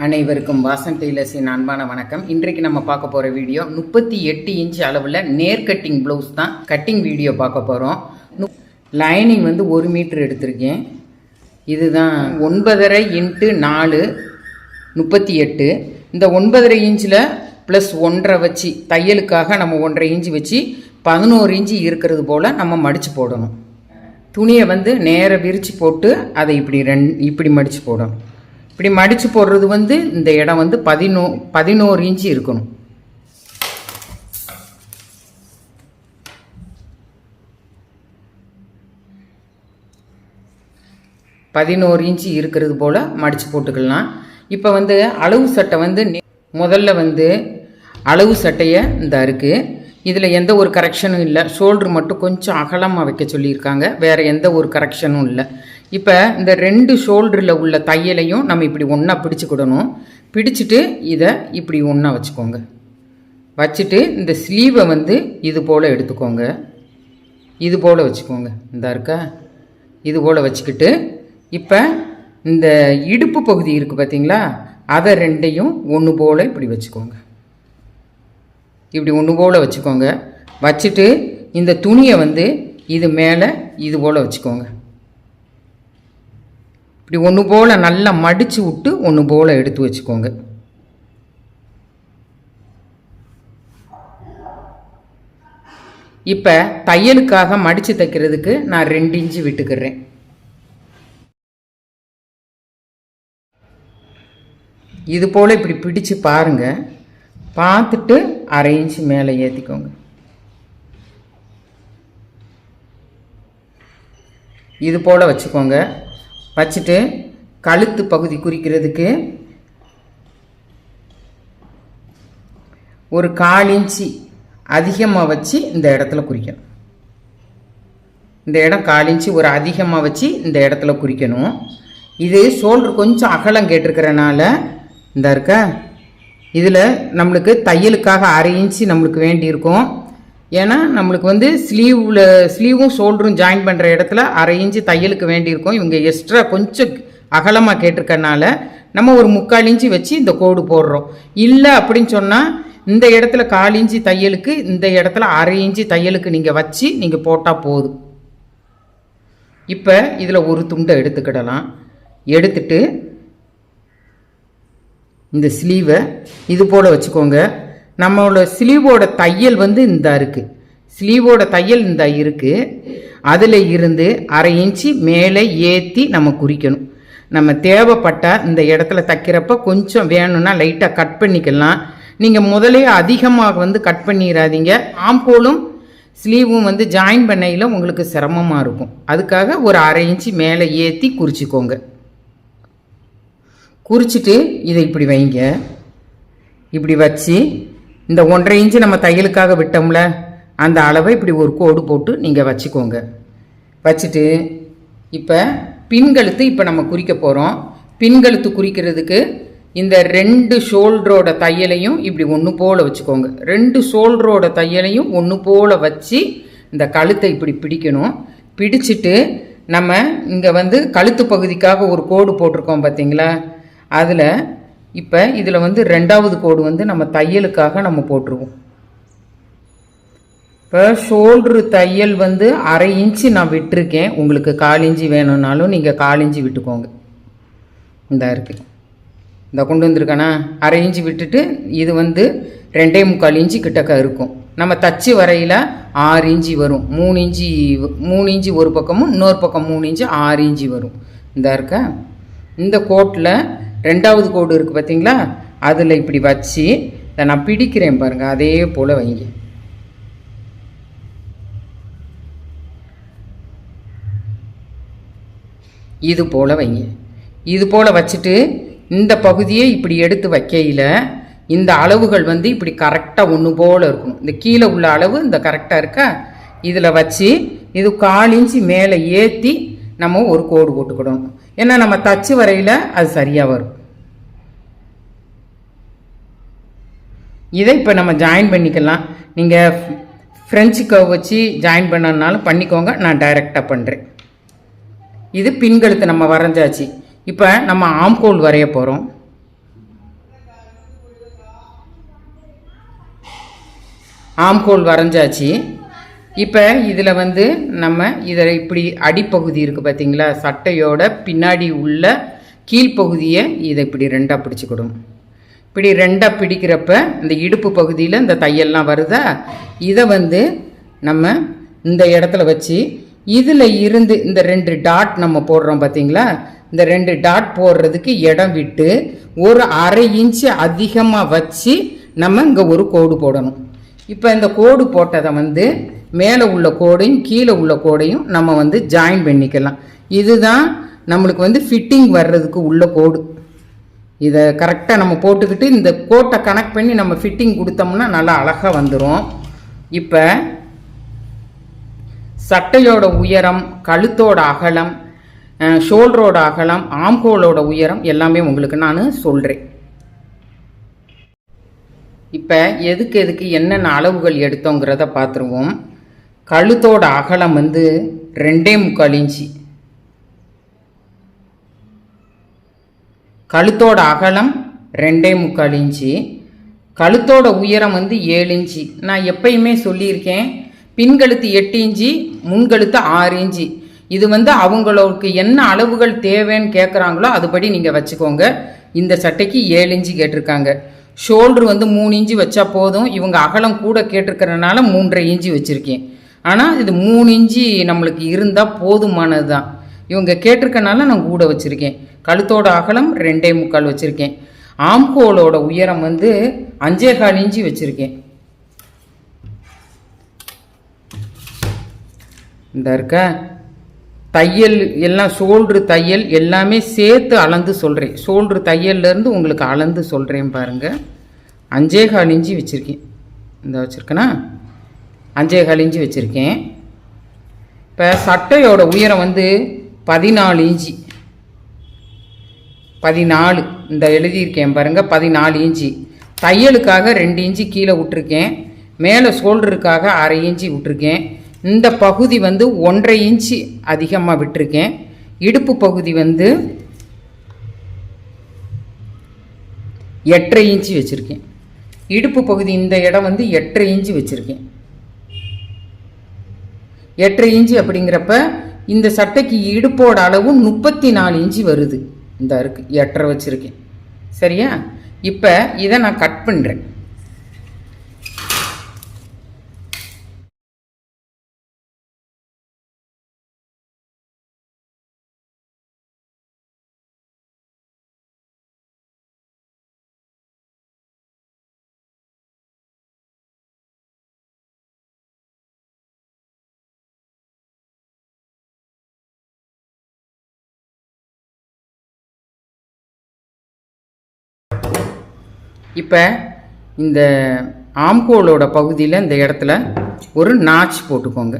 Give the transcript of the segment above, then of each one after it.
அனைவருக்கும் வாசன் டெய்லர்ஸின் அன்பான வணக்கம். இன்றைக்கு நம்ம பார்க்க போகிற வீடியோ 38 இன்ச் அளவில் நேர் கட்டிங் ப்ளவுஸ் தான் கட்டிங் வீடியோ பார்க்க போகிறோம். லைனிங் வந்து 1 மீட்டர் எடுத்திருக்கேன். இதுதான் 9.5 × 4 38. இந்த 9.5 இன்ச்சில் ப்ளஸ் 1.5 வச்சு தையலுக்காக நம்ம 1.5 இன்ச்சு வச்சு 11 இன்ச்சு இருக்கிறது போல் நம்ம மடித்து போடணும். துணியை வந்து நேராக விரித்து போட்டு அதை இப்படி மடித்து போடணும். இப்படி மடித்து போடுறது வந்து இந்த இடம் வந்து 11 இன்ச்சு இருக்கணும். இன்ச்சு இருக்கிறது போல் மடித்து போட்டுக்கலாம். இப்போ வந்து அளவு சட்டை வந்து முதல்ல வந்து அளவு சட்டையை இந்த இருக்குது. இதில் எந்த ஒரு கரெக்ஷனும் இல்லை. ஷோல்ட்ரு மட்டும் கொஞ்சம் அகலமாக வைக்க சொல்லியிருக்காங்க. வேறு எந்த ஒரு கரெக்ஷனும் இல்லை. இப்போ இந்த 2 ஷோல்டரில் உள்ள தையலையும் நம்ம இப்படி ஒன்றா பிடிச்சிக்கிடணும். பிடிச்சிட்டு இதை இப்படி ஒன்றா வச்சுக்கோங்க. வச்சுட்டு இந்த ஸ்லீவை வந்து இது போல் எடுத்துக்கோங்க. இது போல் வச்சுக்கோங்க. இந்த இருக்கா இது போல் வச்சுக்கிட்டு இப்போ இந்த இடுப்பு பகுதி இருக்குது பார்த்தீங்களா, அதை 2ஐயும் ஒன்று போல் இப்படி வச்சுக்கோங்க. இப்படி ஒன்று போல் வச்சுக்கோங்க. வச்சுட்டு இந்த துணியை வந்து இது மேலே இது போல் வச்சுக்கோங்க. இப்படி ஒன்று போல் நல்லா மடித்து விட்டு ஒன்று போல் எடுத்து வச்சுக்கோங்க. இப்போ தையலுக்காக மடித்து தைக்கிறதுக்கு நான் 2 இன்ச்சு விட்டுக்கிறேன். இது போல் இப்படி பிடிச்சு பாருங்கள். பார்த்துட்டு 1/2 இன்ச்சு மேலே ஏற்றிக்கோங்க. இது போல் வச்சுக்கோங்க. வச்சுட்டு கழுத்து பகுதி குறிக்கிறதுக்கு ஒரு 1/4 இன்ச்சு அதிகமாக வச்சு இந்த இடத்துல குறிக்கணும். இந்த இடம் 1/4 இன்ச்சு ஒரு அதிகமாக வச்சு இந்த இடத்துல குறிக்கணும். இது ஷோல்ட்ரு கொஞ்சம் அகலம் கேட்டிருக்கிறனால இந்த இருக்க இதில் நம்மளுக்கு தையலுக்காக 1/2 இன்ச்சு நம்மளுக்கு வேண்டியிருக்கும். ஏன்னா நம்மளுக்கு வந்து ஸ்லீவும் ஷோல்டரும் ஜாயின் பண்ணுற இடத்துல 1/2 இன்ச்சு தையலுக்கு வேண்டியிருக்கும். இவங்க எக்ஸ்ட்ரா கொஞ்சம் அகலமாக கேட்டிருக்கனால நம்ம ஒரு 3/4 இன்ச்சு வச்சு இந்த கோடு போடுறோம். இல்லை அப்படின்னு சொன்னால் இந்த இடத்துல 1/4 இன்ச்சு தையலுக்கு, இந்த இடத்துல 1/2 இன்ச்சு தையலுக்கு நீங்கள் வச்சு நீங்கள் போட்டால் போதும். இப்போ இதில் ஒரு துண்டை எடுத்துக்கிடலாம். எடுத்துட்டு இந்த ஸ்லீவை இது போல் வச்சுக்கோங்க. நம்மளோட ஸ்லீவோட தையல் வந்து இந்த இருக்குது. ஸ்லீவோட தையல் இந்த இருக்குது. அதில் இருந்து 1/2 இன்ச்சு மேலே ஏற்றி நம்ம குறிக்கணும். நம்ம தேவைப்பட்டால் இந்த இடத்துல தைக்கிறப்ப கொஞ்சம் வேணும்னா லைட்டாக கட் பண்ணிக்கலாம். நீங்கள் முதலே அதிகமாக வந்து கட் பண்ணிடாதீங்க. ஆம்போலும் ஸ்லீவும் வந்து ஜாயின் பண்ணையில் உங்களுக்கு சிரமமாக இருக்கும். அதுக்காக ஒரு 1/2 இன்ச்சு மேலே ஏற்றி குறிச்சிக்கோங்க. குறிச்சிட்டு இதை இப்படி வைங்க. இப்படி வச்சு இந்த 1/2 இன்ச்சு நம்ம தையலுக்காக விட்டோம்ல, அந்த அளவை இப்படி ஒரு கோடு போட்டு நீங்கள் வச்சுக்கோங்க. வச்சுட்டு இப்போ பின்கழுத்து இப்போ நம்ம குறிக்க போகிறோம். பின்கழுத்து குறிக்கிறதுக்கு இந்த 2 ஷோல்டரோட தையலையும் இப்படி ஒன்று போல் வச்சுக்கோங்க. 2 ஷோல்டரோட தையலையும் ஒன்று போல் வச்சு இந்த கழுத்தை இப்படி பிடிக்கணும். பிடிச்சிட்டு நம்ம இங்கே வந்து கழுத்து பகுதிக்காக ஒரு கோடு போட்டிருக்கோம் பார்த்தீங்களா, அதில் இப்போ இதில் வந்து 2வது கோடு வந்து நம்ம தையலுக்காக நம்ம போட்டுருவோம். இப்போ ஷோல்ட்ரு தையல் வந்து 1/2 இன்ச்சு நான் விட்டுருக்கேன். உங்களுக்கு 1/4 இன்ச்சு வேணும்னாலும் நீங்கள் 1/4 இன்ச்சு விட்டுக்கோங்க. இந்த இருக்குது இந்த கொண்டு வந்திருக்கேனா, 1/2 இன்ச்சு விட்டுட்டு இது வந்து 2.25 இன்ச்சு கிட்டக்க இருக்கும். நம்ம தச்சு வரையில் 6 இன்ச்சு வரும். 3 இன்ச்சு ஒரு பக்கமும் இன்னொரு பக்கம் 3 இன்ச்சு 6 இன்ச்சு வரும். இந்த இருக்க இந்த கோட்டில் 2வது கோடு இருக்குது பார்த்தீங்களா, அதில் இப்படி வச்சு இதை நான் பிடிக்கிறேன் பாருங்கள். அதே போல் வைங்க. இது போல் வைங்க. இது போல் வச்சுட்டு இந்த பகுதியை இப்படி எடுத்து வைக்கையில் இந்த அளவுகள் வந்து இப்படி கரெக்டாக ஒன்று போல் இருக்கணும். இந்த கீழே உள்ள அளவு இந்த கரெக்டாக இருக்கா, இதில் வச்சு இது 1/4 இன்ச்சு மேலே ஏற்றி நம்ம ஒரு கோடு போட்டுக்கிடணும். ஏன்னா நம்ம தச்சு வரையில் அது சரியாக வரும். இதை இப்போ நம்ம ஜாயின் பண்ணிக்கலாம். நீங்கள் ஃப்ரெஞ்சு கர்வ் வச்சு ஜாயின் பண்ணனாலும் பண்ணிக்கோங்க. நான் டைரெக்டாக பண்ணுறேன். இது பின்கழுத்து நம்ம வரைஞ்சாச்சு. இப்போ நம்ம ஆம்கோல் வரைய போகிறோம். ஆம்கோல் வரைஞ்சாச்சு. இப்போ இதில் வந்து நம்ம இதில் இப்படி அடிப்பகுதி இருக்குது பார்த்தீங்களா, சட்டையோட பின்னாடி உள்ள கீழ்ப்பகுதியை இதை இப்படி ரெண்டாக பிடிச்சிக்கிடும். இப்படி ரெண்டாக பிடிக்கிறப்ப இந்த இடுப்பு பகுதியில் இந்த தையல்லாம் வருதா, இதை வந்து நம்ம இந்த இடத்துல வச்சு இதில் இருந்து இந்த 2 டாட் நம்ம போடுறோம் பார்த்தீங்களா, இந்த 2 டாட் போடுறதுக்கு இடம் விட்டு ஒரு அரை இன்ச்சு அதிகமாக வச்சு நம்ம இங்கே ஒரு கோடு போடணும். இப்போ இந்த கோடு போட்டதை வந்து மேலே உள்ள கோடையும் கீழே உள்ள கோடையும் நம்ம வந்து ஜாயின் பண்ணிக்கலாம். இதுதான் நம்மளுக்கு வந்து ஃபிட்டிங் வர்றதுக்கு உள்ள கோடு. இதை கரெக்டாக நம்ம போட்டுக்கிட்டு இந்த கோட்டை கனெக்ட் பண்ணி நம்ம ஃபிட்டிங் கொடுத்தோம்னா நல்லா அழகாக வந்துடும். இப்போ சட்டையோட உயரம், கழுத்தோட அகலம், ஷோல்டரோட அகலம், ஆம்கோலோட உயரம் எல்லாமே உங்களுக்கு நான் சொல்கிறேன். இப்போ எதுக்கு என்னென்ன அளவுகள் எடுத்தோங்கிறத பார்த்துருவோம். கழுத்தோட அகலம் வந்து 2.25 இன்ச்சு. கழுத்தோட அகலம் 2.25 இன்ச்சு. கழுத்தோட உயரம் வந்து 7 இன்ச்சு. நான் எப்பயுமே சொல்லியிருக்கேன், பின்கழுத்து 8 இன்ச்சு, முன்கழுத்து 6 இன்ச்சு. இது வந்து அவங்களுக்கு என்ன அளவுகள் தேவைன்னு கேட்குறாங்களோ அதுபடி நீங்கள் வச்சுக்கோங்க. இந்த சட்டைக்கு 7 இன்ச்சு கேட்டிருக்காங்க. ஷோல்டர் வந்து 3 இன்ச்சு வச்சா போதும். இவங்க அகலம் கூட கேட்டிருக்கிறதுனால 3.5 இன்ச்சு வச்சுருக்கேன். ஆனால் இது 3 இன்ச்சு நம்மளுக்கு இருந்தால் போதுமானது தான். இவங்க கேட்டிருக்கனால நான் கூட வச்சுருக்கேன். கழுத்தோட அகலம் 2.25 வச்சுருக்கேன். ஆம்கோலோட உயரம் வந்து 5.25 இன்ச்சு வச்சுருக்கேன். இந்த இருக்க தையல் எல்லாம் ஷோல்ட்ரு தையல் எல்லாமே சேர்த்து அளந்து சொல்கிறேன். ஷோல்ட்ரு தையல்லேருந்து உங்களுக்கு அளந்து சொல்கிறேன் பாருங்கள். 5.25 இன்ச்சு வச்சுருக்கேன். இந்த வச்சுருக்கேன்னா 5.25 இன்ச்சு வச்சுருக்கேன். இப்போ சட்டையோட உயரம் வந்து 14 இன்ச்சு. 14 இந்த எழுதியிருக்கேன் பாருங்கள், 14 இன்ச்சு. தையலுக்காக 2 இன்ச்சு கீழே விட்டுருக்கேன். மேலே ஷோல்டருக்காக அரை இன்ச்சு விட்டுருக்கேன். இந்த பகுதி வந்து 1.5 இன்ச்சு அதிகமாக விட்டுருக்கேன். இடுப்பு பகுதி வந்து 8.5 இன்ச்சு வச்சுருக்கேன். இடுப்பு பகுதி இந்த இடம் வந்து 8.5 இன்ச்சு வச்சுருக்கேன். 8.5 இன்ச்சு அப்படிங்கிறப்ப இந்த சட்டைக்கு இடுப்போட அளவு 34 இன்ச்சு வருது. இந்த இருக்கு 8.5 வச்சுருக்கேன். சரியா? இப்போ இதை நான் கட் பண்ணுறேன். இப்போ இந்த ஆம்கோலோட பகுதியில் இந்த இடத்துல ஒரு நாச் போட்டுக்கோங்க.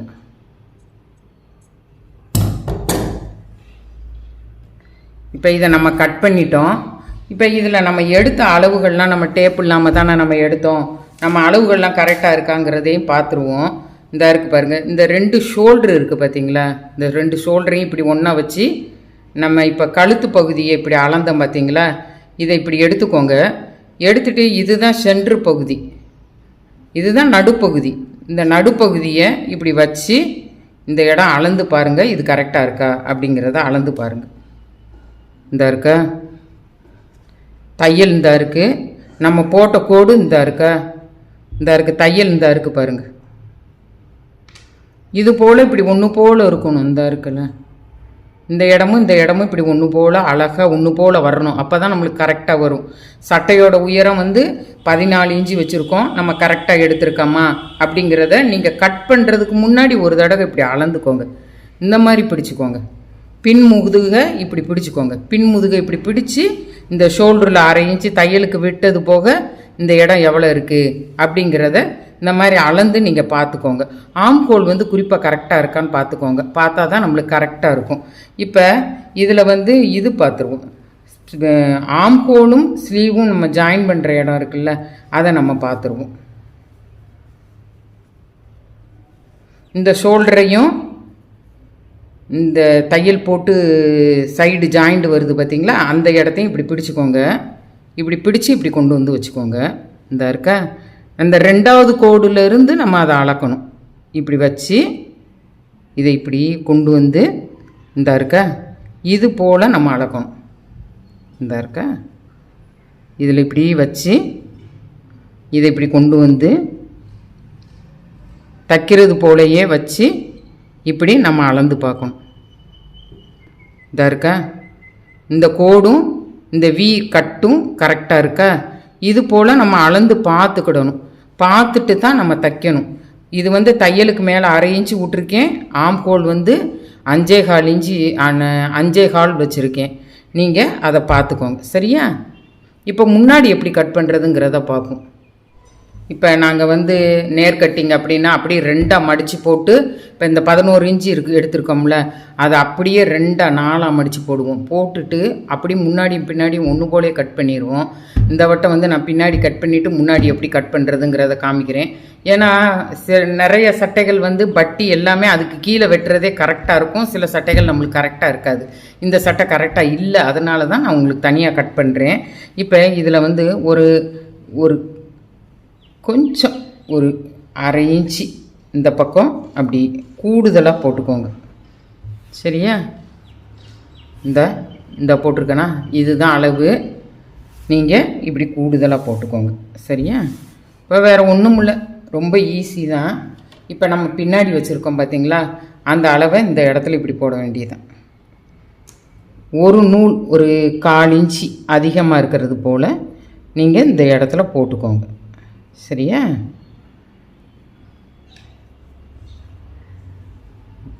இப்போ இதை நம்ம கட் பண்ணிட்டோம். இப்போ இதில் நம்ம எடுத்த அளவுகள்லாம் நம்ம டேப் இல்லாமல் தானே நம்ம எடுத்தோம். நம்ம அளவுகள்லாம் கரெக்டாக இருக்காங்கிறதையும் பார்த்துருவோம். இந்த இருக்குது பாருங்கள், இந்த 2 ஷோல்ட்ரு இருக்குது பார்த்தீங்களா, இந்த 2 ஷோல்டரையும் இப்படி ஒன்றா வச்சு நம்ம இப்போ கழுத்து பகுதியை இப்படி அளந்தோம் பார்த்தீங்களா, இதை இப்படி எடுத்துக்கோங்க. எடுத்துகிட்டு இதுதான் சென்ட்ரு பகுதி, இதுதான் நடுப்பகுதி. இந்த நடுப்பகுதியை இப்படி வச்சு இந்த இடம் அளந்து பாருங்கள், இது கரெக்டாக இருக்கா அப்படிங்கிறத அளந்து பாருங்கள். இந்த இருக்கா தையல், இந்த இருக்குது நம்ம போட்ட கோடு, இந்த இருக்கா இந்த இருக்குது தையல், இந்த இருக்குது பாருங்கள். இது போல் இப்படி ஒன்று போல் இருக்கணும். இந்த இருக்குல்ல, இந்த இடமும் இப்படி ஒன்று போல் அழகாக ஒன்று போல் வரணும். அப்போ தான் நம்மளுக்கு கரெக்டாக வரும். சட்டையோட உயரம் வந்து 14 இன்ச்சு வச்சுருக்கோம். நம்ம கரெக்டாக எடுத்துருக்கோமா அப்படிங்கிறத நீங்கள் கட் பண்ணுறதுக்கு முன்னாடி ஒரு தடவை இப்படி அளந்துக்கோங்க. இந்த மாதிரி பிடிச்சிக்கோங்க. பின் முதுகை இப்படி பிடிச்சிக்கோங்க. பின் முதுகை இப்படி பிடிச்சி இந்த ஷோல்டரில் அரை இன்ச்சு தையலுக்கு விட்டது போக இந்த இடம் எவ்வளோ இருக்குது அப்படிங்கிறத இந்த மாதிரி அளந்து நீங்கள் பார்த்துக்கோங்க. ஆம்கோல் வந்து குறிப்பாக கரெக்டாக இருக்கான்னு பார்த்துக்கோங்க. பார்த்தா தான் நம்மளுக்கு கரெக்டாக இருக்கும். இப்போ இதில் வந்து இது பார்த்துருவோம். ஆம்கோலும் ஸ்லீவும் நம்ம ஜாயின் பண்ணுற இடம் இருக்குல்ல, அதை நம்ம பார்த்துருவோம். இந்த ஷோல்டரையும் இந்த தையல் போட்டு சைடு ஜாயிண்ட் வருது பார்த்தீங்களா, அந்த இடத்தையும் இப்படி பிடிச்சிக்கோங்க. இப்படி பிடிச்சி இப்படி கொண்டு வந்து வச்சுக்கோங்க. இந்த இருக்கா அந்த 2வது கோடுலேருந்து நம்ம அதை அளக்கணும். இப்படி வச்சு இதை இப்படி கொண்டு வந்து இந்த இருக்க இது போல் நம்ம அளக்கணும். இந்த இருக்க இதில் இப்படி வச்சு இதை இப்படி கொண்டு வந்து தைக்கிறது போலையே வச்சு இப்படி நம்ம அளந்து பார்க்கணும். இந்த இருக்கா இந்த கோடும் இந்த வி கட்டும் கரெக்டாக இருக்கா? இது போல் நம்ம அளந்து பார்த்துக்கிடணும். பார்த்துட்டு தான் நம்ம தைக்கணும். இது வந்து தையலுக்கு மேலே 1/2 இன்ச்சு விட்ருக்கேன். ஆம்கோல் வந்து 5.25 இன்ச்சு 5.25 வச்சுருக்கேன். நீங்கள் அதை பார்த்துக்கோங்க. சரியா? இப்போ முன்னாடி எப்படி கட் பண்ணுறதுங்கிறத பார்ப்போம். இப்போ நாங்கள் வந்து நேர் கட்டிங் அப்படின்னா அப்படியே 2ஆக மடித்து போட்டு இப்போ இந்த 11 இன்ச்சு எடுத்துருக்கோம்ல அதை அப்படியே 2ஆக 4ஆக மடித்து போடுவோம். போட்டுட்டு அப்படி முன்னாடியும் பின்னாடியும் ஒன்று போலே கட் பண்ணிடுவோம். இந்த வட்டம் வந்து நான் பின்னாடி கட் பண்ணிவிட்டு முன்னாடி எப்படி கட் பண்ணுறதுங்கிறத காமிக்கிறேன். ஏன்னா நிறைய சட்டைகள் வந்து பட்டி எல்லாமே அதுக்கு கீழே வெட்டுறதே கரெக்டாக இருக்கும். சில சட்டைகள் நம்மளுக்கு கரெக்டாக இருக்காது. இந்த சட்டை கரெக்டாக இல்லை, அதனால தான் நான் உங்களுக்கு தனியாக கட் பண்ணுறேன். இப்போ இதில் வந்து ஒரு கொஞ்சம் ஒரு 1/2 இன்ச்சு இந்த பக்கம் அப்படி கூடுதலாக போட்டுக்கோங்க. சரியா? இந்த போட்டிருக்கேனா இதுதான் அளவு. நீங்கள் இப்படி கூடுதலாக போட்டுக்கோங்க. சரியா? இப்போ வேறு ஒன்றும் இல்லை, ரொம்ப ஈஸி தான். இப்போ நம்ம பின்னாடி வச்சுருக்கோம் பார்த்தீங்களா, அந்த அளவை இந்த இடத்துல இப்படி போட வேண்டியதுதான். ஒரு நூல் ஒரு 1/4 இன்ச்சு அதிகமாக இருக்கிறது போல் நீங்கள் இந்த இடத்துல போட்டுக்கோங்க. சரியா?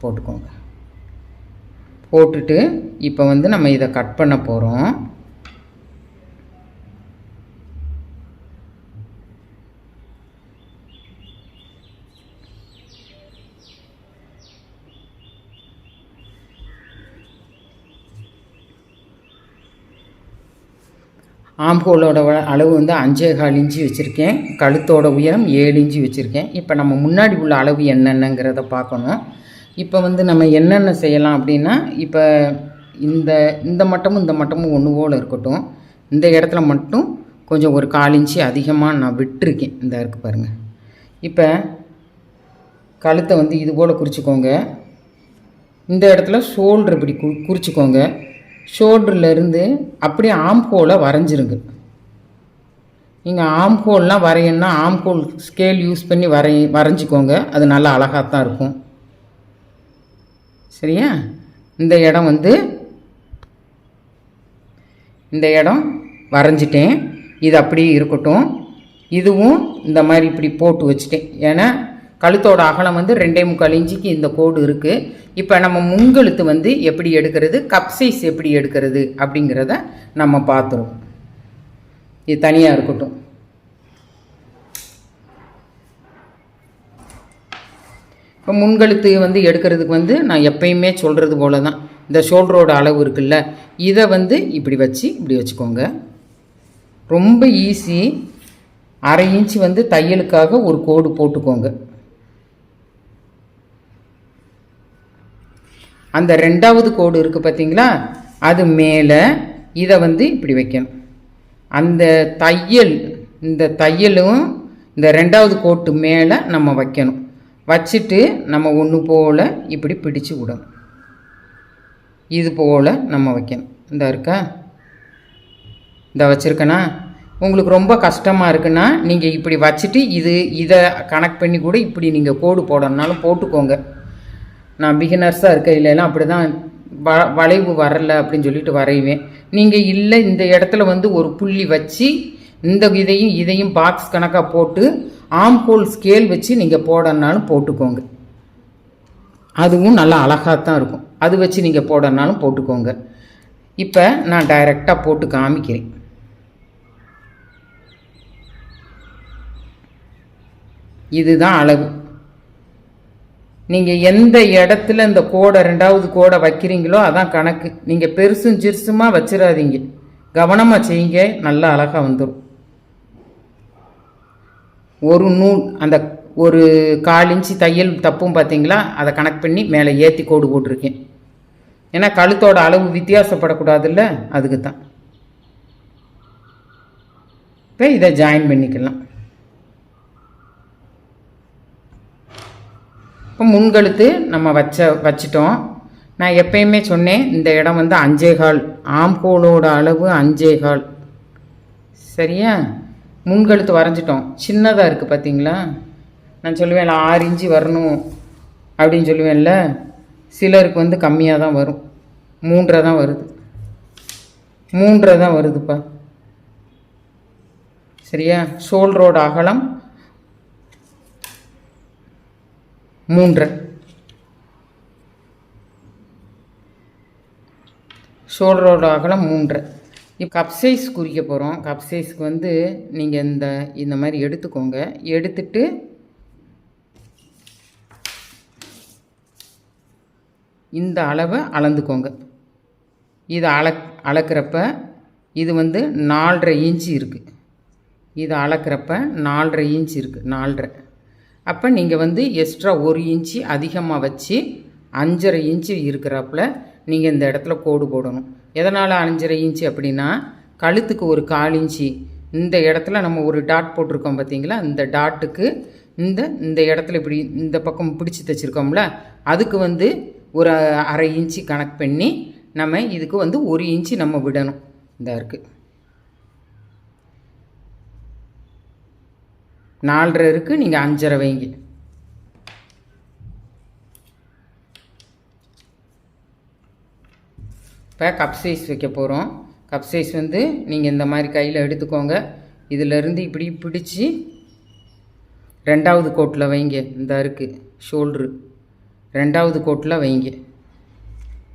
போட்டுக்கோங்க. போட்டுட்டு இப்போ வந்து நம்ம இதை கட் பண்ண போகிறோம். ஆம்ஹோலோட அளவு வந்து 5.25 இன்ச்சு வச்சுருக்கேன். கழுத்தோட உயரம் 7 இன்ச்சு வச்சுருக்கேன். இப்போ நம்ம முன்னாடி உள்ள அளவு என்னென்னங்கிறத பார்க்கணும். இப்போ வந்து நம்ம என்னென்ன செய்யலாம் அப்படின்னா, இப்போ இந்த மட்டமும் ஒன்று போல் இருக்கட்டும். இந்த இடத்துல மட்டும் கொஞ்சம் ஒரு 1/4 இன்ச்சு அதிகமாக நான் விட்டுருக்கேன். இந்த இருக்குது பாருங்கள். இப்போ கழுத்தை வந்து இது போல் குறிச்சிக்கோங்க. இந்த இடத்துல ஷோல்டர் இப்படி குறிச்சிக்கோங்க. ஷோல்டர்லேருந்து அப்படியே ஆம்ஹோலை வரைஞ்சிருங்க. நீங்கள் ஆம்ஹோல்லாம் வரையணுன்னா ஆம்ஹோல் ஸ்கேல் யூஸ் பண்ணி வரைஞ்சிக்கோங்க. அது நல்லா அழகாகத்தான் இருக்கும். சரியா? இந்த இடம் வந்து இந்த இடம் வரைஞ்சிட்டேன். இது அப்படியே இருக்கட்டும். இதுவும் இந்த மாதிரி இப்படி போட்டு வச்சுட்டேன். ஏன்னா கழுத்தோட அகலம் வந்து 2.25 இன்ச்சுக்கு இந்த கோடு இருக்குது. இப்போ நம்ம முன்கழுத்து வந்து எப்படி எடுக்கிறது, கப் சைஸ் எப்படி எடுக்கிறது அப்படிங்கிறத நம்ம பார்த்துருவோம். இது தனியாக இருக்கட்டும். இப்போ முன்கழுத்து வந்து எடுக்கிறதுக்கு வந்து நான் எப்பயுமே சொல்கிறது போல தான், இந்த ஷோல்டரோட அளவு இருக்குல்ல, இதை வந்து இப்படி வச்சு இப்படி வச்சுக்கோங்க. ரொம்ப ஈஸி. 1/2 இன்ச்சு வந்து தையலுக்காக ஒரு கோடு போட்டுக்கோங்க. அந்த 2வது கோடு இருக்குது பார்த்தீங்களா, அது மேலே இதை வந்து இப்படி வைக்கணும். அந்த இந்த தையலும் இந்த 2வது கோட்டு மேலே நம்ம வைக்கணும். வச்சுட்டு நம்ம ஒன்று போல் இப்படி பிடிச்சு விடணும். இது போல் நம்ம வைக்கணும். இந்த இருக்கா, இந்த வச்சுருக்கேன்னா உங்களுக்கு ரொம்ப கஷ்டமாக இருக்குன்னா நீங்கள் இப்படி வச்சுட்டு இதை கனெக்ட் பண்ணி கூட இப்படி நீங்கள் கோடு போடணுன்னாலும் போட்டுக்கோங்க. நான் பிகினர்ஸாக இருக்கையிலலாம் அப்படி தான் வளைவு வரலை அப்படின்னு சொல்லிட்டு வரைவேன். நீங்கள் இல்லை இந்த இடத்துல வந்து ஒரு புள்ளி வச்சு இந்த இதையும் பாக்ஸ் கணக்காக போட்டு ஆம்ஹோல் ஸ்கேல் வச்சு நீங்கள் போடனாலும் போட்டுக்கோங்க. அதுவும் நல்லா அழகாகத்தான் இருக்கும். அது வச்சு நீங்கள் போடனாலும் போட்டுக்கோங்க. இப்போ நான் டைரெக்டாக போட்டு காமிக்கிறேன். இதுதான் அளவு. நீங்கள் எந்த இடத்துல இந்த கோடை 2வது கோடை வைக்கிறீங்களோ அதான் கணக்கு. நீங்கள் பெருசும் சிறுசுமாக வச்சிடாதீங்க, கவனமாக செய்யுங்க, நல்லா அழகாக வந்துடும். ஒரு நூல் அந்த ஒரு 1/4 இன்ச்சு தையல் தப்பும் பார்த்தீங்களா, அதை கனெக்ட் பண்ணி மேலே ஏற்றி கோடு போட்டிருக்கேன். ஏன்னா கழுத்தோட அளவு வித்தியாசப்படக்கூடாதுல்ல, அதுக்கு தான். இப்போ இதை ஜாயின் பண்ணிக்கலாம். இப்போ முன்கழுத்து நம்ம வச்சிட்டோம். நான் எப்பயுமே சொன்னேன், இந்த இடம் வந்து 5.25, ஆம்கோலோட அளவு 5.25. சரியா? முன்கழுத்து வரைஞ்சிட்டோம். சின்னதாக இருக்குது பார்த்தீங்களா? நான் சொல்லுவேன் 6 இன்ச்சு வரணும் அப்படின்னு சொல்லுவேன்ல, சிலருக்கு வந்து கம்மியாக தான் வரும். 3.5 தான் வருது. 3.5 தான் வருதுப்பா. சரியா? ஷோல்டரோட அகலம் 3.5. ஷோல்டரோட அகலம் 3.5. இப்போ கப் சைஸ் குறிக்க போகிறோம். கப் சைஸ்க்கு வந்து நீங்கள் இந்த மாதிரி எடுத்துக்கோங்க. எடுத்துட்டு இந்த அளவை அளந்துக்கோங்க. இது அளக்கிறப்ப இது வந்து 4.5 இன்ச்சு இருக்குது. இது அளக்கிறப்ப 4.5 இன்ச்சு இருக்குது. 4.5. அப்போ நீங்கள் வந்து எக்ஸ்ட்ரா 1 இன்ச்சு அதிகமாக வச்சு 5.5 இன்ச்சு இருக்கிறப்பல நீங்கள் இந்த இடத்துல கோடு போடணும். எதனால் 5.5 இன்ச்சு அப்படின்னா, கழுத்துக்கு ஒரு 1/4 இன்ச்சு இந்த இடத்துல நம்ம ஒரு டாட் போட்டிருக்கோம் பார்த்தீங்களா, இந்த டாட்டுக்கு இந்த இடத்துல இப்படி இந்த பக்கம் பிடிச்சி தைச்சிருக்கோம்ல, அதுக்கு வந்து ஒரு 1/2 இன்ச்சு கணக்கு பண்ணி நம்ம இதுக்கு வந்து 1 இன்ச்சு நம்ம விடணும். இந்த இருக்குது 4.5 இருக்குது, நீங்கள் 5.5 வைங்க. இப்போ கப் சைஸ் வைக்க போகிறோம். கப் சைஸ் வந்து நீங்கள் இந்த மாதிரி கையில் எடுத்துக்கோங்க. இதிலேருந்து இப்படி பிடிச்சி 2வது கோட்டில் வைங்க. இந்த இருக்குது ஷோல்ட்ரு, 2வது கோட்டில் வைங்க.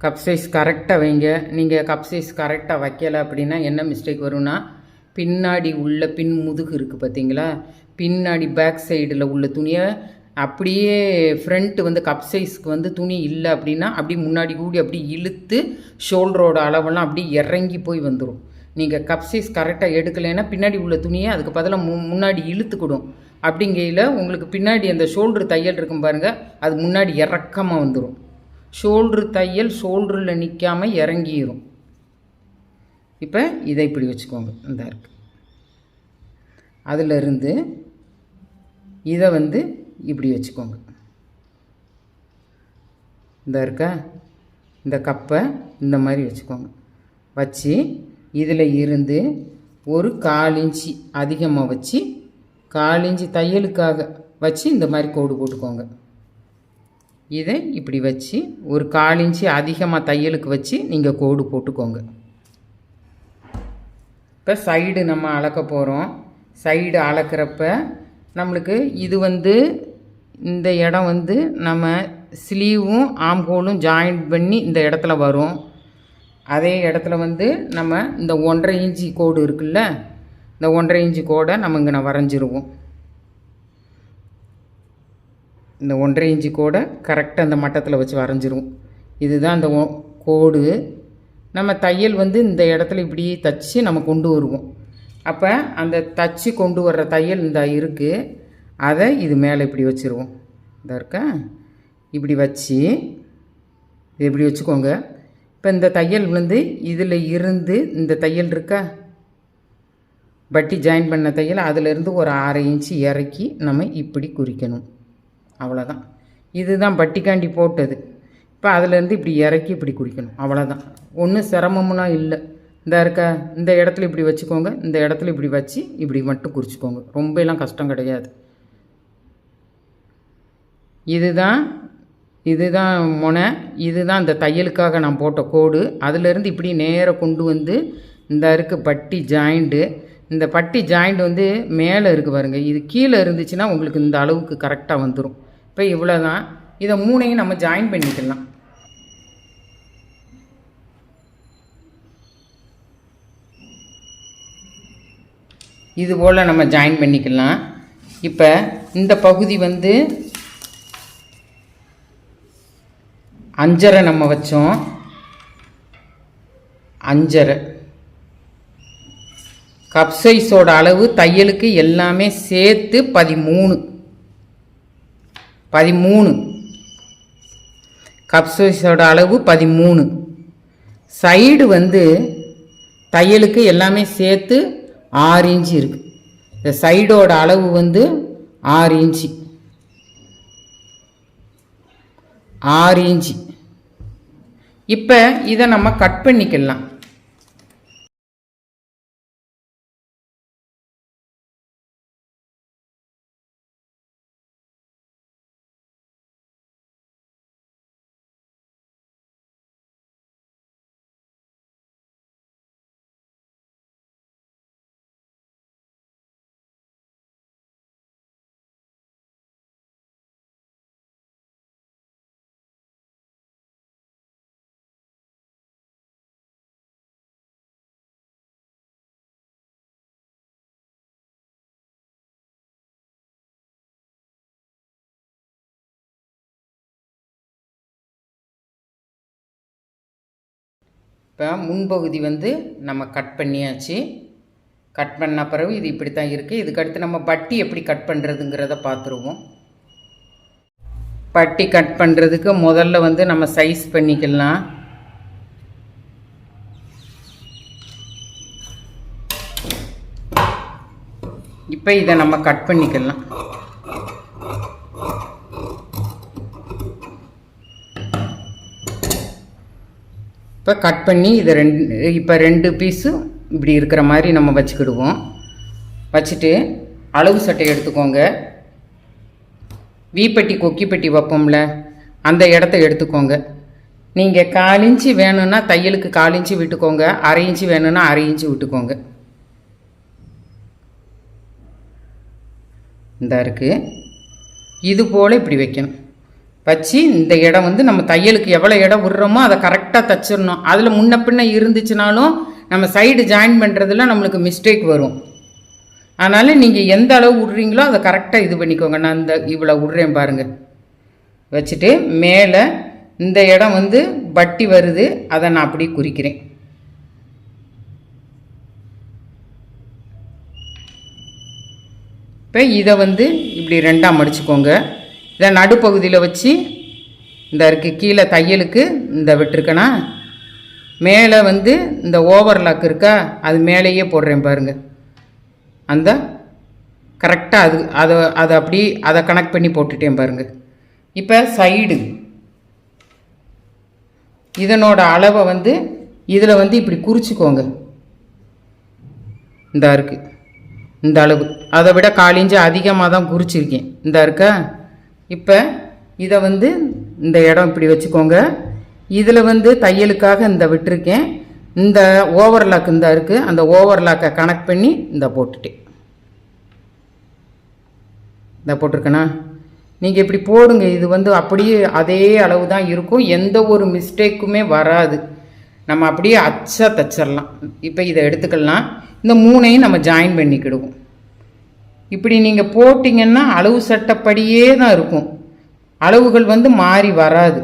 கப் சைஸ் கரெக்டாக வைங்க. நீங்கள் கப் சைஸ் கரெக்டாக வைக்கலை அப்படின்னா என்ன மிஸ்டேக் வரும்னா, பின்னாடி உள்ள பின் முதுகு இருக்குது பார்த்தீங்களா, பின்னாடி பேக் சைடில் உள்ள துணியை அப்படியே ஃப்ரண்ட்டு வந்து கப் சைஸ்க்கு வந்து துணி இல்லை அப்படின்னா அப்படி முன்னாடி கூடி அப்படி இழுத்து ஷோல்டரோட அளவெல்லாம் அப்படி இறங்கி போய் வந்துடும். நீங்கள் கப் சைஸ் கரெக்டாக எடுக்கலைன்னா பின்னாடி உள்ள துணியை அதுக்கு பதிலாக முன்னாடி இழுத்துக்கிடும். அப்படிங்கையில் உங்களுக்கு பின்னாடி அந்த ஷோல்ட்ரு தையல் இருக்கும் பாருங்கள், அது முன்னாடி இறக்கமாக வந்துடும். ஷோல்ட்ரு தையல் ஷோல்டரில் நிற்காமல் இறங்கிடும். இப்போ இதை இப்படி வச்சுக்கோங்க. இந்த இருக்குது, அதிலிருந்து இதை வந்து இப்படி வச்சுக்கோங்க. இந்த இருக்கா, இந்த கப்பை இந்த மாதிரி வச்சுக்கோங்க. வச்சு இதில் இருந்து ஒரு 1/4 இன்ச்சு அதிகமாக வச்சு 1/4 இன்ச்சு தையலுக்காக வச்சு இந்த மாதிரி கோடு போட்டுக்கோங்க. இதை இப்படி வச்சு ஒரு 1/4 இன்ச்சு அதிகமாக தையலுக்கு வச்சு நீங்கள் கோடு போட்டுக்கோங்க. இப்போ சைடு நம்ம அளக்க போகிறோம். சைடு அளக்கிறப்ப நம்மளுக்கு இது வந்து இந்த இடம் வந்து நம்ம ஸ்லீவும் ஆம்ஹோலும் ஜாயிண்ட் பண்ணி இந்த இடத்துல வரும். அதே இடத்துல வந்து நம்ம இந்த 1.5 இன்ச்சு கோடு இருக்குல்ல, இந்த 1.5 இன்ச்சு கோடை நம்ம இங்கே நான் வரைஞ்சிருவோம். இந்த 1.5 இன்ச்சு கோடை கரெக்டாக அந்த மட்டத்தில் வச்சு வரைஞ்சிருவோம். இதுதான் அந்த கோடு. நம்ம தையல் வந்து இந்த இடத்துல இப்படி தச்சு நம்ம கொண்டு வருவோம். அப்போ அந்த தச்சு கொண்டு வர்ற தையல் இந்த இருக்குது, அதை இது மேலே இப்படி வச்சுருவோம். இந்த இருக்கா, இப்படி வச்சு இது இப்படி வச்சுக்கோங்க. இப்போ இந்த தையல் வந்து இதில் இருந்து இந்த தையல் இருக்கா, பட்டி ஜாயின் பண்ண தையல், அதிலிருந்து ஒரு 1/2 இன்ச்சு இறக்கி நம்ம இப்படி குறிக்கணும். அவ்வளோதான். இதுதான் பட்டிக்காண்டி போட்டது. இப்போ அதிலேருந்து இப்படி இறக்கி இப்படி குறிக்கணும். அவ்வளோதான். ஒன்றும் சிரமம்லாம் இல்லை. இந்த இருக்கா, இந்த இடத்துல இப்படி வச்சுக்கோங்க, இந்த இடத்துல இப்படி வச்சு இப்படி மட்டும் குறிச்சிக்கோங்க. ரொம்பலாம் கஷ்டம் கிடையாது. இதுதான் முனை, இதுதான் இந்த தையலுக்காக நான் போட்ட கோடு. அதிலேருந்து இப்படி நேராக கொண்டு வந்து இந்த இருக்குது பட்டி ஜாயிண்ட்டு. இந்த பட்டி ஜாயிண்ட் வந்து மேலே இருக்குது பாருங்கள், இது கீழே இருந்துச்சுன்னா உங்களுக்கு இந்த அளவுக்கு கரெக்டாக வந்துடும். இப்போ இவ்வளோ தான். இதை 3ஐயும் நம்ம ஜாயின் பண்ணிக்கலாம். இது போல் நம்ம ஜாயின் பண்ணிக்கலாம். இப்போ இந்த பகுதி வந்து 5.5 நம்ம வச்சோம். 5.5 கப் சைஸோட அளவு தையலுக்கு எல்லாமே சேர்த்து 13 கப் சைஸோட அளவு 13. சைடு வந்து தையலுக்கு எல்லாமே சேர்த்து 6 இன்ச்சு இருக்குது. இந்த சைடோட அளவு வந்து 6 இன்ச்சு. 6 இன்ச்சு. இப்போ இதை நம்ம கட் பண்ணிக்கலாம். இப்போ முன்பகுதி வந்து நம்ம கட் பண்ணியாச்சு. கட் பண்ண பிறகு இது இப்படி தான் இருக்குது. இதுக்கடுத்து நம்ம பட்டி எப்படி கட் பண்ணுறதுங்கிறத பார்த்துருவோம். பட்டி கட் பண்ணுறதுக்கு முதல்ல வந்து நம்ம சைஸ் பண்ணிக்கலாம். இப்போ இதை நம்ம கட் பண்ணிக்கலாம். இப்போ கட் பண்ணி இதை இப்போ 2 பீஸும் இப்படி இருக்கிற மாதிரி நம்ம வச்சுக்கிடுவோம். வச்சுட்டு அளவு சட்டை எடுத்துக்கோங்க. வீப்பட்டி கொக்கிப்பட்டி வைப்போம்ல, அந்த இடத்த எடுத்துக்கோங்க. நீங்கள் 1/4 இன்ச்சு வேணும்னா தையலுக்கு 1/4 இன்ச்சு விட்டுக்கோங்க. 1/2 இன்ச்சு வேணும்னா 1/2 இன்ச்சு விட்டுக்கோங்க. இந்த இருக்குது. இது போல் இப்படி வைக்கணும். வச்சு இந்த இடம் வந்து நம்ம தையலுக்கு எவ்வளோ இடம் விடுறோமோ அதை கரெக்டாக தைச்சிடணும். அதில் முன்ன பின்ன இருந்துச்சுனாலும் நம்ம சைடு ஜாயின் பண்ணுறதுல நம்மளுக்கு மிஸ்டேக் வரும். அதனால் நீங்கள் எந்த அளவு விட்றீங்களோ அதை கரெக்டாக இது பண்ணிக்கோங்க. நான் இந்த இவ்வளோ விட்றேன் பாருங்கள். வச்சுட்டு மேலே இந்த இடம் வந்து பட்டி வருது, அதை நான் அப்படி குறிக்கிறேன். இப்போ இதை வந்து இப்படி 2ஆக மடிச்சுக்கோங்க. இதை நடுப்பகுதியில் வச்சு இந்த இருக்குது கீழே தையலுக்கு இந்த விட்டுருக்கேனா, மேலே வந்து இந்த ஓவர்லாக் இருக்கா, அது மேலேயே போடுறேன் பாருங்கள். அந்த கரெக்டாக அதை அப்படி அதை கனெக்ட் பண்ணி போட்டுட்டேன் பாருங்கள். இப்போ சைடு இதனோட அளவை வந்து இதில் வந்து இப்படி குறிச்சிக்கோங்க. இந்த இருக்குது இந்த அளவு, அதை விட 1/4 இன்ச்சு அதிகமாக தான் குறிச்சிருக்கேன். இந்த இருக்கா. இப்போ இதை வந்து இந்த இடம் இப்படி வச்சுக்கோங்க. இதில் வந்து தையலுக்காக இந்த விட்டுருக்கேன். இந்த ஓவர்லாக் இந்த இருக்குது, அந்த ஓவர்லாக்கை கனெக்ட் பண்ணி இந்த போட்டுட்டேன். இந்த போட்டிருக்கேனா, நீங்கள் இப்படி போடுங்க. இது வந்து அப்படியே அதே அளவு தான் இருக்கும், எந்த ஒரு மிஸ்டேக்குமே வராது. நம்ம அப்படியே அச்சா தைச்சிடலாம். இப்போ இதை எடுத்துக்கலாம். இந்த 3ஐயும் நம்ம ஜாயின் பண்ணிக்கிடுவோம். இப்படி நீங்கள் போட்டிங்கன்னா அளவு சட்டப்படியே தான் இருக்கும், அளவுகள் வந்து மாறி வராது.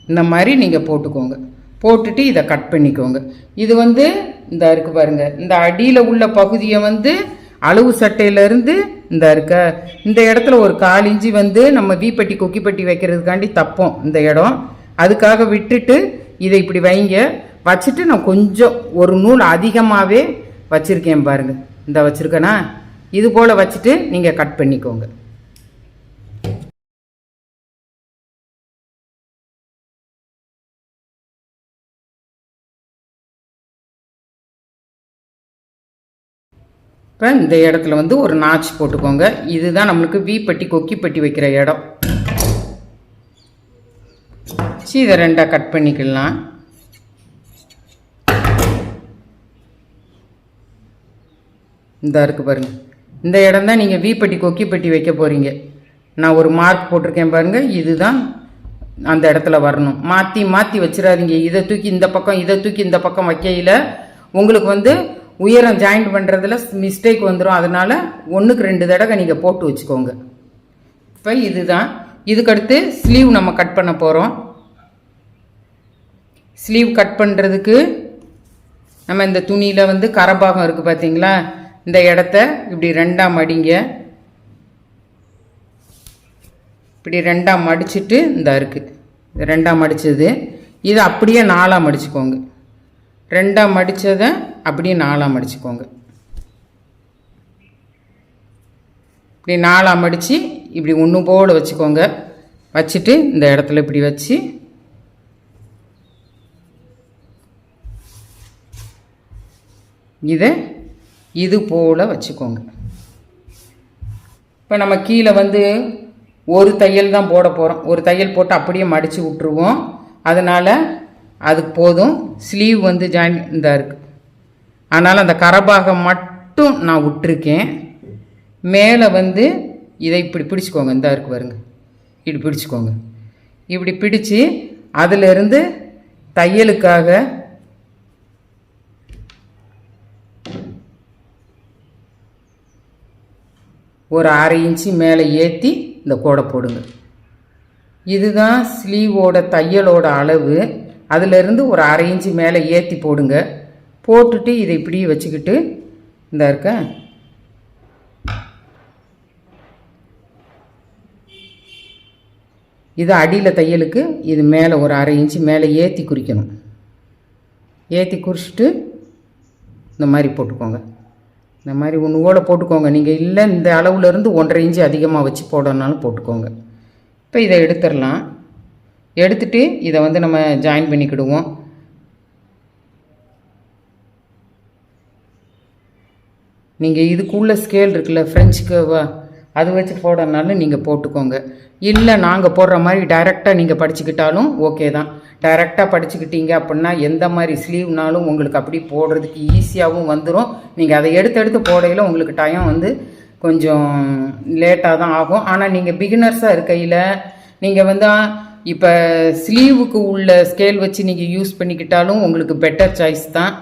இந்த மாதிரி நீங்கள் போட்டுக்கோங்க. போட்டுட்டு இதை கட் பண்ணிக்கோங்க. இது வந்து இந்த இருக்குது பாருங்கள், இந்த அடியில் உள்ள பகுதியை வந்து அளவு சட்டையிலேருந்து இந்த இருக்க இந்த இடத்துல ஒரு 1/4 இன்ச்சு வந்து நம்ம வீப்பட்டி கொக்கிப்பட்டி வைக்கிறதுக்காண்டி தப்போம் இந்த இடம். அதுக்காக விட்டுட்டு இதை இப்படி வைங்க. வச்சுட்டு நான் கொஞ்சம் ஒரு நூல் அதிகமாகவே வச்சுருக்கேன் பாருங்கள். இந்த வச்சுருக்கேனா, இது போல் வச்சுட்டு நீங்கள் கட் பண்ணிக்கோங்க. இப்போ இந்த இடத்துல வந்து ஒரு நாச்சு போட்டுக்கோங்க. இதுதான் நம்மளுக்கு வீப்பட்டி கொக்கிப்பட்டி வைக்கிற இடம். இதை 2ஆக கட் பண்ணிக்கலாம். இந்த இருக்குது பாருங்கள், இந்த இடம் தான் நீங்கள் வீப்பட்டி கொக்கிப்பட்டி வைக்க போகிறீங்க. நான் ஒரு மார்க் போட்டிருக்கேன் பாருங்கள், இதுதான் அந்த இடத்துல வரணும். மாற்றி மாற்றி வச்சிடாதீங்க. இதை தூக்கி இந்த பக்கம், இதை தூக்கி இந்த பக்கம் வைக்கையில் உங்களுக்கு வந்து உயரம் ஜாயிண்ட் பண்ணுறதுல மிஸ்டேக் வந்துடும். அதனால் 1க்கு 2 தடவை நீங்கள் போட்டு வச்சுக்கோங்க. இப்போ இதுதான். இதுக்கடுத்து ஸ்லீவ் நம்ம கட் பண்ண போகிறோம். ஸ்லீவ் கட் பண்ணுறதுக்கு நம்ம இந்த துணியில் வந்து கரபாகம் இருக்குது பார்த்தீங்களா, இந்த இடத்த இப்படி 2ஆக மடிங்க. இப்படி 2ஆக மடிச்சுட்டு இந்த இருக்குது 2ஆக மடித்தது, இதை அப்படியே 4ஆக மடிச்சுக்கோங்க. 2ஆக மடித்ததை அப்படியே 4ஆக மடிச்சுக்கோங்க. இப்படி 4ஆக மடித்து இப்படி ஒன்று போல் வச்சுக்கோங்க. வச்சுட்டு இந்த இடத்துல இப்படி வச்சு இதை இது போல் வச்சுக்கோங்க. இப்போ நம்ம கீழே வந்து ஒரு தையல் தான் போட போகிறோம். ஒரு தையல் போட்டு அப்படியே மடித்து விட்ருவோம். அதனால் அதுக்கு போதும். ஸ்லீவ் வந்து ஜாயின் இந்த இருக்குது. அதனால் அந்த கரபாகம் மட்டும் நான் விட்டுருக்கேன். மேலே வந்து இதை இப்படி பிடிச்சிக்கோங்க. இந்த இருக்கு பாருங்க, இப்படி பிடிச்சிக்கோங்க. இப்படி பிடிச்சி அதிலிருந்து தையலுக்காக ஒரு 1/2 இன்ச்சு மேலே ஏற்றி இந்த கோடை போடுங்க. இதுதான் ஸ்லீவோட தையலோட அளவு. அதிலிருந்து ஒரு 1/2 இன்ச்சு மேலே ஏற்றி போடுங்க. போட்டுட்டு இதை இப்படி வச்சுக்கிட்டு இந்த இருக்க இது அடியில் தையலுக்கு இது மேலே ஒரு 1/2 இன்ச்சு மேலே ஏற்றி குறிக்கணும். ஏற்றி குறிச்சிட்டு இந்த மாதிரி போட்டுக்கோங்க. இந்த மாதிரி ஒன்று ஓலை போட்டுக்கோங்க. நீங்கள் இல்லை இந்த அளவுலேருந்து 1/2 இன்ச்சு அதிகமாக வச்சு போடணுன்னாலும் போட்டுக்கோங்க. இப்போ இதை எடுத்துடலாம். எடுத்துட்டு இதை வந்து நம்ம ஜாயின் பண்ணிக்கிடுவோம். நீங்கள் இதுக்குள்ளே ஸ்கேல் இருக்குல்ல, ஃப்ரெஞ்சுக்கு அது வச்சு போடனாலும் நீங்கள் போட்டுக்கோங்க. இல்லை நாங்கள் போடுற மாதிரி டைரெக்டாக நீங்கள் படிச்சுக்கிட்டாலும் ஓகே தான். டைரெக்டாக படிச்சுக்கிட்டீங்க அப்படின்னா எந்த மாதிரி ஸ்லீவ்னாலும் உங்களுக்கு அப்படி போடுறதுக்கு ஈஸியாகவும் வந்துடும். நீங்கள் அதை எடுத்து போடையில் உங்களுக்கு டைம் வந்து கொஞ்சம் லேட்டாக தான் ஆகும். ஆனால் நீங்கள் பிகினர்ஸாக இருக்கையில் நீங்கள் வந்து இப்போ ஸ்லீவுக்கு உள்ள ஸ்கேல் வச்சு நீங்கள் யூஸ் பண்ணிக்கிட்டாலும் உங்களுக்கு பெட்டர் சாய்ஸ் தான்.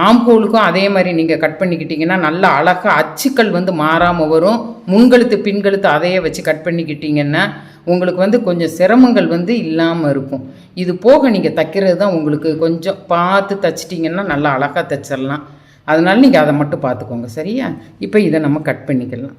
ஆம்ஹோலுக்கும் அதே மாதிரி நீங்கள் கட் பண்ணிக்கிட்டிங்கன்னா நல்லா அழகாக அச்சுக்கள் வந்து மாறாமல் வரும். முன்கழுத்து பின்கழுத்து அதையே வச்சு கட் பண்ணிக்கிட்டிங்கன்னா உங்களுக்கு வந்து கொஞ்சம் சிரமங்கள் வந்து இல்லாமல் இருக்கும். இது போக நீங்கள் தைக்கிறது தான் உங்களுக்கு கொஞ்சம் பார்த்து தைச்சிட்டிங்கன்னா நல்லா அழகாக தைச்சிடலாம். அதனால நீங்கள் அதை மட்டும் பார்த்துக்கோங்க. சரியா? இப்போ இதை நம்ம கட் பண்ணிக்கலாம்.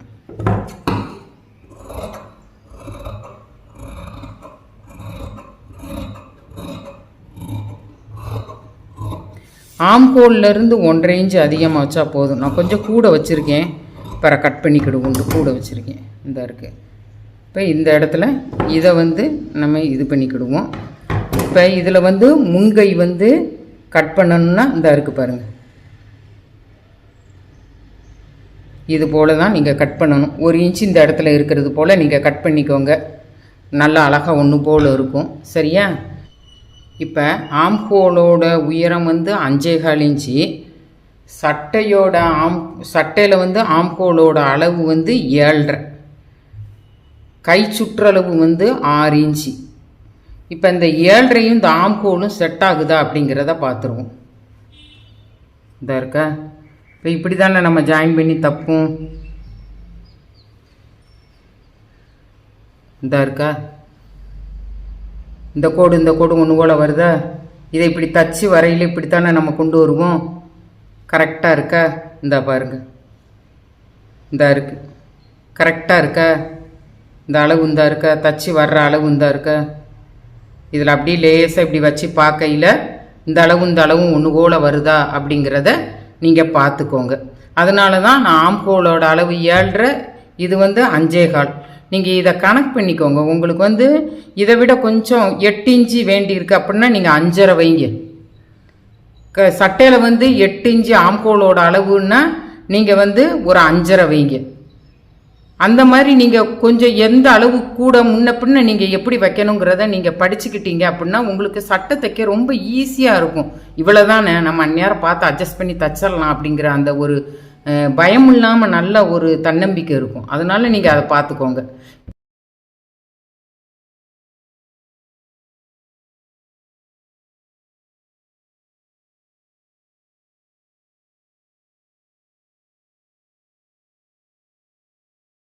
ஆம்ஹோல்லேருந்து 1/2 இன்ச்சு அதிகமாக வச்சா போதும். நான் கொஞ்சம் கூட வச்சுருக்கேன். பிற கட் பண்ணிக்கிடுவோம். கூட வச்சுருக்கேன். இந்த இருக்குது. இப்போ இந்த இடத்துல இதை வந்து நம்ம இது பண்ணிக்கிடுவோம். இப்போ இதில் வந்து முன்கை வந்து கட் பண்ணணுன்னா இந்த இருக்குது பாருங்கள். இது போல் தான் நீங்கள் கட் பண்ணணும். 1 இன்ச்சு இந்த இடத்துல இருக்கிறது போல் நீங்கள் கட் பண்ணிக்கோங்க. நல்லா அழகாக ஒன்று போல் இருக்கும். சரியா? இப்போ ஆம்ஹோலோட உயரம் வந்து 5.25 இன்ச்சு. சட்டையில் வந்து ஆம்ஹோலோட அளவு வந்து 7.5. கை சுற்றளவு வந்து 6 இன்ச்சு. இப்போ இந்த 7.5யும் இந்த ஆம்ஹோலும் செட் ஆகுதா அப்படிங்கிறத பார்த்துருவோம். இதா இருக்கா? இப்போ இப்படி தானே நம்ம ஜாயின் பண்ணி தப்போம். இதா இருக்கா? இந்த கோடு ஒன்று போல் வருதா? இதை இப்படி தச்சு வரையில் இப்படித்தானே நம்ம கொண்டு வருவோம். கரெக்டாக இருக்கா? இந்தா பாருங்க. இந்தா இருக்குது. கரெக்டாக இருக்கா? இந்த அளவு இந்தா இருக்கா? தச்சு வர்ற அளவு இந்தா இருக்கா? இதில் அப்படியே லேசாக இப்படி வச்சு பார்க்கையில் இந்த அளவும் ஒன்று போல் வருதா அப்படிங்கிறத நீங்கள் பார்த்துக்கோங்க. அதனால தான் நான் ஆம்ஹோலோட அளவு 7.5, இது வந்து 5.25. நீங்கள் இதை கணக்கு பண்ணிக்கோங்க. உங்களுக்கு வந்து இதை விட கொஞ்சம் 8 இன்ச்சு வேண்டியிருக்கு அப்படின்னா நீங்கள் 5.5 வைங்க. சட்டையில் வந்து 8 இன்ச்சு ஆம்ஹோலோட அளவுன்னா நீங்கள் வந்து ஒரு 5.5 வைங்க. அந்த மாதிரி நீங்கள் கொஞ்சம் எந்த அளவு கூட முன்ன பின்ன நீங்கள் எப்படி வைக்கணுங்கிறத நீங்கள் படிச்சுக்கிட்டீங்க அப்படின்னா உங்களுக்கு சட்டை தைக்க ரொம்ப ஈஸியாக இருக்கும். இவ்வளோ தானே நம்ம அந்நேரம் பார்த்து அட்ஜஸ்ட் பண்ணி தச்சிடலாம் அப்படிங்கிற அந்த ஒரு பயம் இல்லாமல் நல்ல ஒரு தன்னம்பிக்கை இருக்கும். அதனால நீங்கள் அதை பார்த்துக்கோங்க.